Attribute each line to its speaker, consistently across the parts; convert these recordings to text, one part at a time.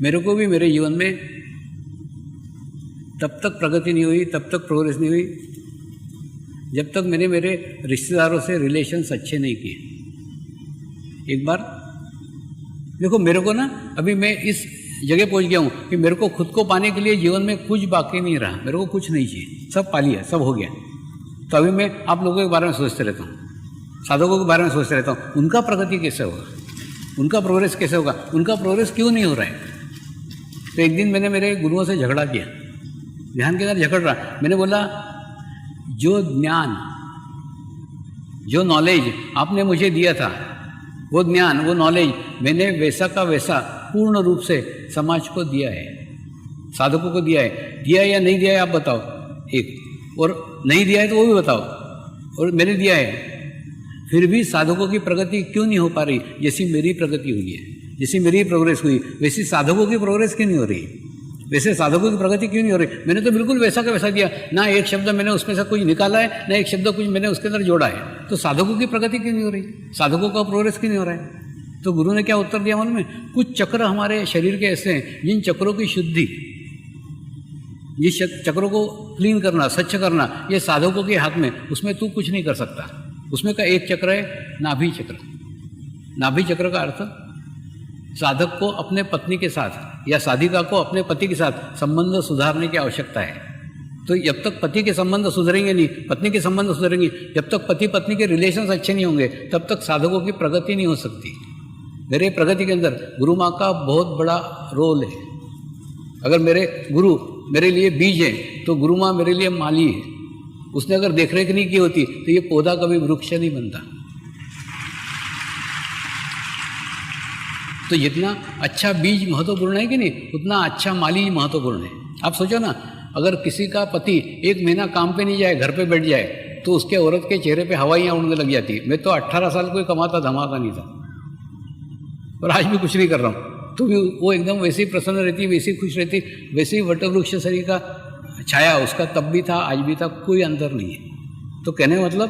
Speaker 1: मेरे को भी मेरे जीवन में तब तक प्रगति नहीं हुई, तब तक प्रोग्रेस नहीं हुई, जब तक मैंने मेरे रिश्तेदारों से रिलेशंस अच्छे नहीं किए। एक बार देखो, मेरे को ना अभी मैं इस जगह पहुंच गया हूँ कि मेरे को खुद को पाने के लिए जीवन में कुछ बाकी नहीं रहा, मेरे को कुछ नहीं चाहिए, सब पा लिया, सब हो गया। तो अभी मैं आप लोगों के बारे में सोचते रहता हूँ, साधकों के बारे में सोचते रहता हूँ, उनका प्रगति कैसे होगा, उनका प्रोग्रेस कैसे होगा, उनका प्रोग्रेस क्यों नहीं हो रहा है। तो एक दिन मैंने मेरे गुरुओं से झगड़ा किया, ध्यान के अंदर झगड़ रहा। मैंने बोला, जो ज्ञान, जो नॉलेज आपने मुझे दिया था, वो ज्ञान, वो नॉलेज मैंने वैसा का वैसा पूर्ण रूप से समाज को दिया है, साधकों को दिया है। दिया या नहीं दिया है आप बताओ, एक, और नहीं दिया है तो वो भी बताओ, और मैंने दिया है, फिर भी साधकों की प्रगति क्यों नहीं हो पा रही। जैसी मेरी प्रगति हुई है, जैसी मेरी प्रोग्रेस हुई, वैसी साधकों की प्रोग्रेस क्यों नहीं हो रही, वैसे साधकों की प्रगति क्यों नहीं हो रही। मैंने तो बिल्कुल वैसा का वैसा दिया, ना एक शब्द मैंने उसमें से कुछ निकाला है, ना एक शब्द कुछ मैंने उसके अंदर जोड़ा है। तो साधकों की प्रगति क्यों नहीं हो रही, साधकों का प्रोग्रेस क्यों नहीं हो रहा है। तो गुरु ने क्या उत्तर दिया मालूम है, कुछ चक्र हमारे शरीर के ऐसे हैं जिन चक्रों की शुद्धि, ये चक्रों को क्लीन करना, स्वच्छ करना, ये साधकों के हाथ में, उसमें तू कुछ नहीं कर सकता। उसमें का एक चक्र है नाभि चक्र। नाभि चक्र का अर्थ साधक को अपने पत्नी के साथ या साधिका को अपने पति के साथ संबंध सुधारने की आवश्यकता है। तो जब तक पति के संबंध सुधरेंगे नहीं, पत्नी के संबंध सुधरेंगे, जब तक पति पत्नी के रिलेशंस अच्छे नहीं होंगे, तब तक साधकों की प्रगति नहीं हो सकती। मेरे प्रगति के अंदर गुरु माँ का बहुत बड़ा रोल है। अगर मेरे गुरु मेरे लिए बीज है तो गुरु माँ मेरे लिए माली है। उसने अगर देखरेख नहीं की होती तो ये पौधा कभी वृक्ष नहीं बनता। तो जितना अच्छा बीज महत्वपूर्ण है कि नहीं, उतना अच्छा माली महत्वपूर्ण है। आप सोचो ना, अगर किसी का पति 1 महीना काम पे नहीं जाए, घर पे बैठ जाए, तो उसके औरत के चेहरे पे हवाइयाँ उड़ने लग जाती। मैं तो 18 साल कोई कमाता धमाता नहीं था, और आज भी कुछ नहीं कर रहा हूँ, तो भी वो एकदम वैसी प्रसन्न रहती, वैसी खुश रहती, वैसे ही वटवृक्ष शरीर का छाया उसका तब भी था, आज भी था, कोई अंतर नहीं है। तो कहने का मतलब,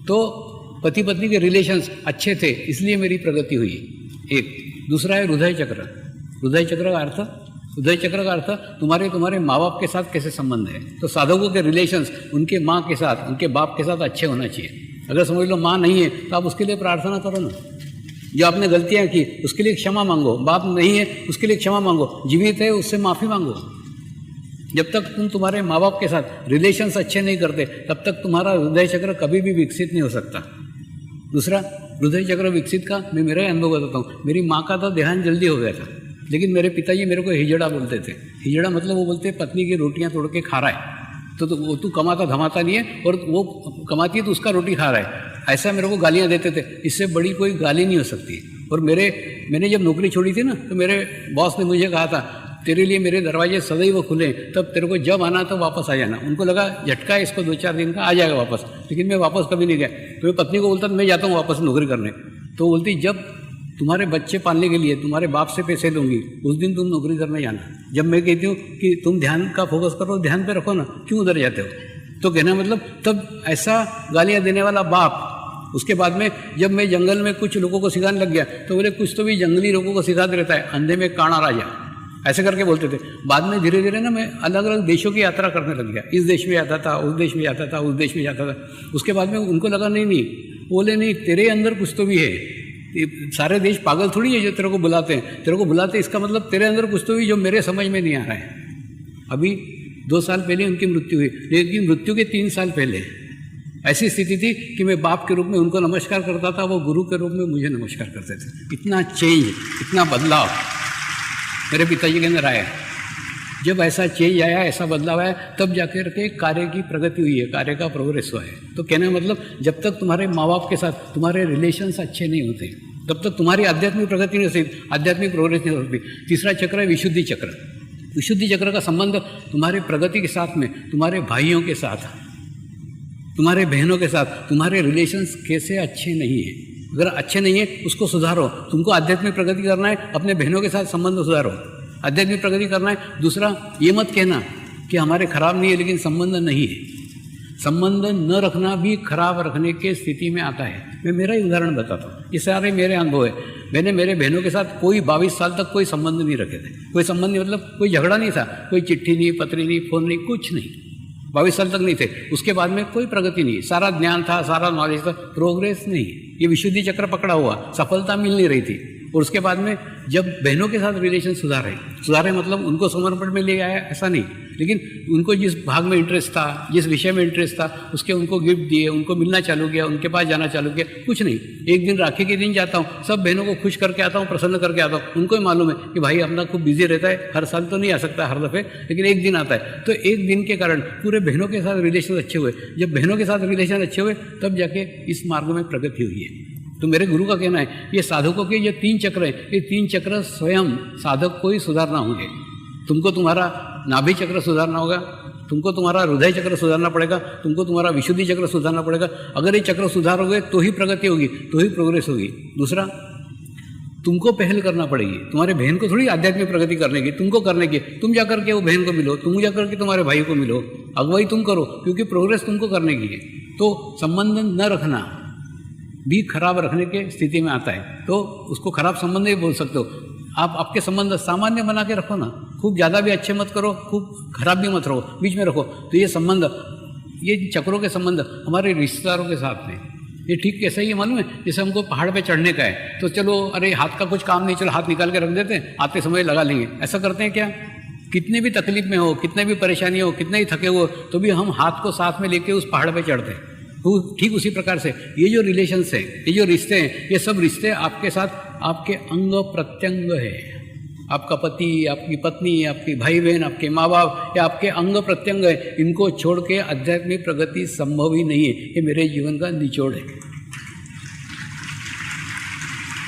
Speaker 1: तो पति पत्नी के रिलेशंस अच्छे थे, इसलिए मेरी प्रगति हुई। एक दूसरा है हृदय चक्र। हृदय चक्र का अर्थ, हृदय चक्र का अर्थ तुम्हारे माँ बाप के साथ कैसे संबंध है। तो साधकों के रिलेशंस उनके माँ के साथ, उनके बाप के साथ अच्छे होना चाहिए। अगर समझ लो माँ नहीं है तो आप उसके लिए प्रार्थना करो ना। जो आपने गलतियाँ की उसके लिए क्षमा मांगो, बाप नहीं है उसके लिए क्षमा मांगो, जीवित है उससे माफ़ी मांगो। जब तक तुम तुम्हारे माँ बाप के साथ रिलेशंस अच्छे नहीं करते, तब तक तुम्हारा हृदय चक्र कभी भी विकसित नहीं हो सकता। दूसरा, हृदय चक्र विकसित का मैं मेरा अनुभव बताता हूँ। मेरी माँ का तो देहांत जल्दी हो गया था, लेकिन मेरे पिताजी मेरे को हिजड़ा बोलते थे। हिजड़ा मतलब वो बोलते पत्नी की रोटियाँ तोड़ के खा रहा है, तो वो तू कमाता धमाता नहीं है, और वो कमाती है तो उसका रोटी खा रहा है, ऐसा मेरे को गालियाँ देते थे। इससे बड़ी कोई गाली नहीं हो सकती। और मैंने जब नौकरी छोड़ी थी ना, तो मेरे बॉस ने मुझे कहा था, तेरे लिए मेरे दरवाजे सदैव खुले, तब तेरे को जब आना तो वापस आ जाना। उनको लगा झटका इसको 2-4 दिन का, आ जाएगा वापस, लेकिन मैं वापस कभी नहीं गया। तो मैं पत्नी को बोलता मैं जाता हूँ वापस नौकरी करने, तो बोलती जब तुम्हारे बच्चे पालने के लिए तुम्हारे बाप से पैसे लूँगी, उस दिन तुम नौकरी करने जाना। जब मैं कहती हूँ कि तुम ध्यान का फोकस करो, ध्यान पे रखो ना, क्यों उधर जाते हो। तो कहना मतलब, तब ऐसा गालियाँ देने वाला बाप। उसके बाद में जब मैं जंगल में कुछ लोगों को सिखाने लग गया, तो बोले कुछ तो भी जंगली लोगों को सिखाते रहता है, अंधे में काना राजा, ऐसे करके बोलते थे। बाद में धीरे धीरे ना मैं अलग अलग देशों की यात्रा करने लग गया। इस देश में जाता था, उस देश में जाता था, उस देश में जाता था। उसके बाद में उनको लगा नहीं, बोले नहीं, तेरे अंदर कुछ तो भी है। सारे देश पागल थोड़ी है जो तेरे को बुलाते हैं। तेरे को बुलाते इसका मतलब तेरे अंदर कुछ तो भी जो मेरे समझ में नहीं आ रहा है। अभी 2 साल पहले उनकी मृत्यु हुई, लेकिन मृत्यु के 3 साल पहले ऐसी स्थिति थी कि मैं बाप के रूप में उनको नमस्कार करता था, वो गुरु के रूप में मुझे नमस्कार करते थे। इतना चेंज, इतना बदलाव मेरे पिताजी के अंदर आया। जब ऐसा चेंज आया, ऐसा बदलाव आया, तब जाकर के कार्य की प्रगति हुई है, कार्य का प्रोग्रेस हुआ है। तो कहने का मतलब, जब तक तुम्हारे माँ बाप के साथ तुम्हारे रिलेशंस अच्छे नहीं होते, तब तक तुम्हारी आध्यात्मिक प्रगति नहीं हो सकती, आध्यात्मिक प्रोग्रेस नहीं हो सकती। तीसरा चक्र है विशुद्धि चक्र। विशुद्धि चक्र का संबंध तुम्हारे प्रगति के साथ में, तुम्हारे भाइयों के साथ, तुम्हारे बहनों के साथ तुम्हारे रिलेशंस कैसे अच्छे नहीं है। अगर अच्छे नहीं है उसको सुधारो। तुमको आध्यात्मिक प्रगति करना है, अपने बहनों के साथ संबंध सुधारो, आध्यात्मिक प्रगति करना है। दूसरा, ये मत कहना कि हमारे खराब नहीं है लेकिन संबंध नहीं है। संबंध न रखना भी खराब रखने के स्थिति में आता है। मैं मेरा ही उदाहरण बताता हूँ, ये सारे मेरे अनुभव है। मैंने मेरे बहनों के साथ कोई 22 साल तक कोई संबंध नहीं रखे थे। कोई संबंध नहीं मतलब कोई झगड़ा नहीं था, कोई चिट्ठी नहीं, पत्री नहीं, फोन नहीं, कुछ नहीं। 22 साल तक नहीं थे। उसके बाद में कोई प्रगति नहीं, सारा ज्ञान था, सारा नॉलेज था, प्रोग्रेस नहीं। ये विशुद्धि चक्र पकड़ा हुआ, सफलता मिल नहीं रही थी। और उसके बाद में जब बहनों के साथ रिलेशन सुधारे मतलब उनको समर्पण में ले आया ऐसा नहीं, लेकिन उनको जिस भाग में इंटरेस्ट था, जिस विषय में इंटरेस्ट था, उसके उनको गिफ्ट दिए, उनको मिलना चालू किया, उनके पास जाना चालू किया। कुछ नहीं, एक दिन राखी के दिन जाता हूँ, सब बहनों को खुश करके आता हूँ, प्रसन्न करके आता हूँ। उनको ही मालूम है कि भाई अपना खूब बिजी रहता है, हर साल तो नहीं आ सकता हर दफ़े, लेकिन एक दिन आता है। तो एक दिन के कारण पूरे बहनों के साथ रिलेशन अच्छे हुए। जब बहनों के साथ रिलेशन अच्छे हुए तब जाके इस मार्ग में प्रगति हुई है। तो मेरे गुरु का कहना है ये साधकों के ये 3 चक्र हैं, ये 3 चक्र स्वयं साधक को ही सुधारना होंगे। तुमको तुम्हारा नाभि चक्र सुधारना होगा, तुमको तुम्हारा हृदय चक्र सुधारना पड़ेगा, तुमको तुम्हारा विशुद्धि चक्र सुधारना पड़ेगा। अगर ये चक्र सुधारोगे तो ही प्रगति होगी, तो ही प्रोग्रेस होगी। दूसरा, तुमको पहल करना पड़ेगी। तुम्हारे बहन को थोड़ी आध्यात्मिक प्रगति करने की, तुमको करने की। तुम जाकर के वो बहन को मिलो, तुम जाकर के तुम्हारे भाई को मिलो, अगुवाई तुम करो, क्योंकि प्रोग्रेस तुमको करने की है। तो संबंध न रखना भी खराब रखने के स्थिति में आता है, तो उसको खराब संबंध नहीं बोल सकते हो आप। आपके संबंध सामान्य बना के रखो ना, खूब ज़्यादा भी अच्छे मत करो, खूब खराब भी मत रहो, बीच में रखो। तो ये संबंध, ये चक्रों के संबंध हमारे रिश्तेदारों के साथ में ये ठीक कैसा ही है मालूम है। जैसे हमको पहाड़ पे चढ़ने का है तो चलो अरे हाथ का कुछ काम नहीं, चलो हाथ निकाल के रख देते हैं, आते समय लगा लेंगे, ऐसा करते हैं क्या? कितने भी तकलीफ में हो, कितने भी परेशानी हो, कितने ही थके हो, तो भी हम हाथ को साथ में लेके उस पहाड़ पे चढ़ते हैं। तो ठीक उसी प्रकार से ये जो रिलेशंस हैं, ये जो रिश्ते हैं, ये सब रिश्ते आपके साथ आपके अंग प्रत्यंग है। आपका पति, आपकी पत्नी, आपकी भाई बहन, आपके माँ बाप, या आपके अंग प्रत्यंग है। इनको छोड़ के आध्यात्मिक प्रगति संभव ही नहीं है। ये मेरे जीवन का निचोड़ है।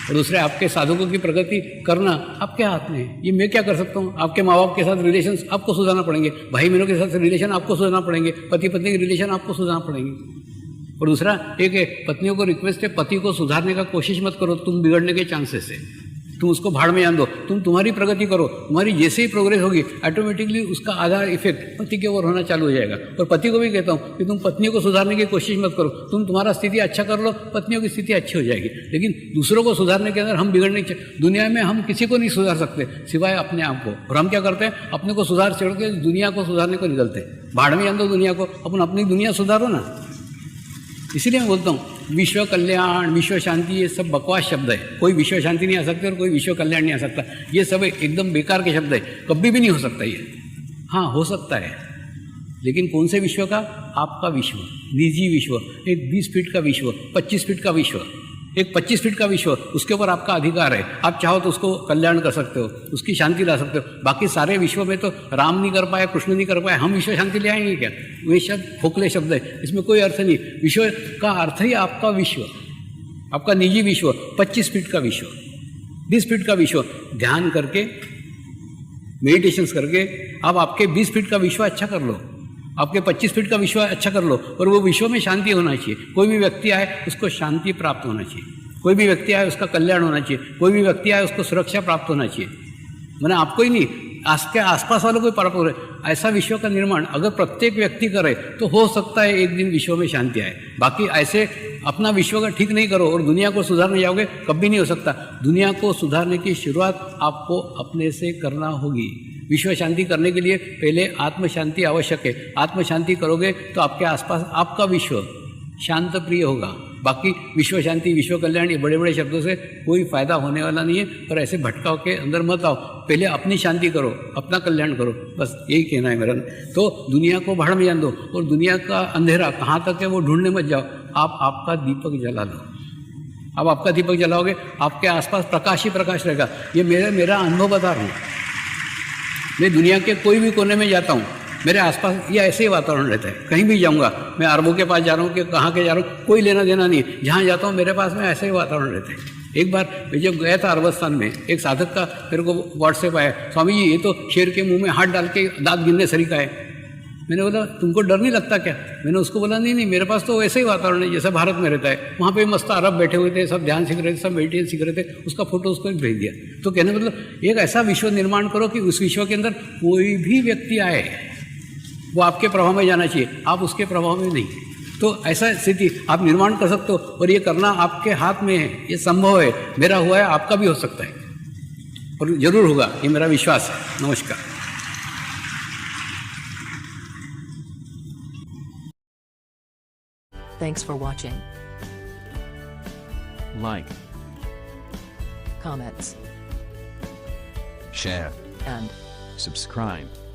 Speaker 1: और दूसरे, आपके साधकों की प्रगति करना आपके हाथ में है। ये मैं क्या कर सकता हूँ? आपके माँ बाप के साथ रिलेशन आपको सुधारना पड़ेंगे, भाई बहनों के साथ रिलेशन आपको सुधारना पड़ेंगे, पति पत्नी के रिलेशन आपको सुधारना पड़ेंगे। और दूसरा, एक है पत्नियों को रिक्वेस्ट है, पति को सुधारने का कोशिश मत करो, तुम बिगड़ने के चांसेस है। तुम उसको भाड़ में जान दो, तुम तुम्हारी प्रगति करो। तुम्हारी जैसे ही प्रोग्रेस होगी ऑटोमेटिकली उसका आधा इफेक्ट पति के ओर होना चालू हो जाएगा। और पति को भी कहता हूँ कि तुम पत्नियों को सुधारने की कोशिश मत करो, तुम तुम्हारा स्थिति अच्छा कर लो, पत्नियों की स्थिति अच्छी हो जाएगी। लेकिन दूसरों को सुधारने के अंदर हम बिगड़ने, दुनिया में हम किसी को नहीं सुधार सकते सिवाय अपने आप को। और हम क्या करते हैं? अपने को सुधार छोड़ के दुनिया को सुधारने को निकलते हैं। भाड़ में जान दो दुनिया को, अपन अपनी दुनिया सुधारो ना। इसीलिए मैं बोलता हूँ विश्व कल्याण, विश्व शांति, ये सब बकवास शब्द है। कोई विश्व शांति नहीं आ सकती और कोई विश्व कल्याण नहीं आ सकता। ये सब एकदम बेकार के शब्द है, कभी भी नहीं हो सकता ये। हाँ, हो सकता है, लेकिन कौन से विश्व का? आपका विश्व, निजी विश्व, एक 20 फीट का विश्व, 25 फीट का विश्व, एक 25 फीट का विश्व, उसके ऊपर आपका अधिकार है। आप चाहो तो उसको कल्याण कर सकते हो, उसकी शांति ला सकते हो। बाकी सारे विश्व में तो राम नहीं कर पाए, कृष्ण नहीं कर पाए, हम विश्व शांति ले आएंगे क्या? वे शब्द खोखले शब्द है, इसमें कोई अर्थ नहीं। विश्व का अर्थ ही आपका विश्व, आपका निजी विश्व, 25 फीट का विश्व, 20 फीट का विश्व। ध्यान करके, मेडिटेशंस करके आप आपके 20 फीट का विश्व अच्छा कर लो, आपके 25 फीट का विश्व अच्छा कर लो, और वो विश्व में शांति होना चाहिए। कोई भी व्यक्ति आए उसको शांति प्राप्त होना चाहिए, कोई भी व्यक्ति आए उसका कल्याण होना चाहिए, कोई भी व्यक्ति आए उसको सुरक्षा प्राप्त होना चाहिए। मैंने आपको ही नहीं, आपके आसपास वालों को प्राप्त हो रहे। ऐसा विश्व का निर्माण अगर प्रत्येक व्यक्ति करे तो हो सकता है एक दिन विश्व में शांति आए। बाकी ऐसे अपना विश्व का ठीक नहीं करो और दुनिया को सुधारने जाओगे, कभी नहीं हो सकता। दुनिया को सुधारने की शुरुआत आपको अपने से करना होगी। विश्व शांति करने के लिए पहले आत्म शांति आवश्यक है। आत्म शांति करोगे तो आपके आसपास आपका विश्व शांत प्रिय होगा। बाकी विश्व शांति, विश्व कल्याण, ये बड़े बड़े शब्दों से कोई फायदा होने वाला नहीं है। पर ऐसे भटकाव के अंदर मत आओ, पहले अपनी शांति करो, अपना कल्याण करो, बस यही कहना है मेरा। तो दुनिया को भाड़ में जान दो, और दुनिया का अंधेरा कहाँ तक है वो ढूंढने मत जाओ। आप आपका दीपक जला लो। अब आपका दीपक जलाओगे, आपके आसपास प्रकाश ही प्रकाश रहेगा। ये मेरा अनुभव बता रहा हूँ। मैं दुनिया के कोई भी कोने में जाता हूँ, मेरे आसपास ये ऐसे ही वातावरण रहता है। कहीं भी जाऊँगा, मैं अरबों के पास जा रहा हूँ कि कहाँ के जा रहा हूँ, कोई लेना देना नहीं है। जहाँ जाता हूँ मेरे पास में ऐसे ही वातावरण रहता है। एक बार मैं जब गया था अरबस्तान में, एक साधक का मेरे को व्हाट्सएप आया, स्वामी जी ये तो शेर के मुंह में हाथ डाल के दांत गिनने सरीका है। मैंने बोला तुमको डर नहीं लगता क्या? मैंने उसको बोला नहीं, मेरे पास तो वैसे ही वातावरण है जैसा भारत में रहता है। वहाँ पे मस्त अरब बैठे हुए थे, सब ध्यान सीख रहे थे, सब मेडिटेशन सीख रहे थे। उसका फोटो उसको भेज दिया। तो कहने मतलब एक ऐसा विश्व निर्माण करो कि उस विश्व के अंदर कोई भी व्यक्ति आए वो आपके प्रभाव में जाना चाहिए, आप उसके प्रभाव में नहीं। तो ऐसा स्थिति आप निर्माण कर सकते हो और ये करना आपके हाथ में है, ये संभव है। मेरा हुआ है, आपका भी हो सकता है और जरूर होगा, ये मेरा विश्वास है। नमस्कार।
Speaker 2: Thanks for watching.
Speaker 3: Like,
Speaker 2: Comments
Speaker 3: share,
Speaker 2: and
Speaker 3: subscribe.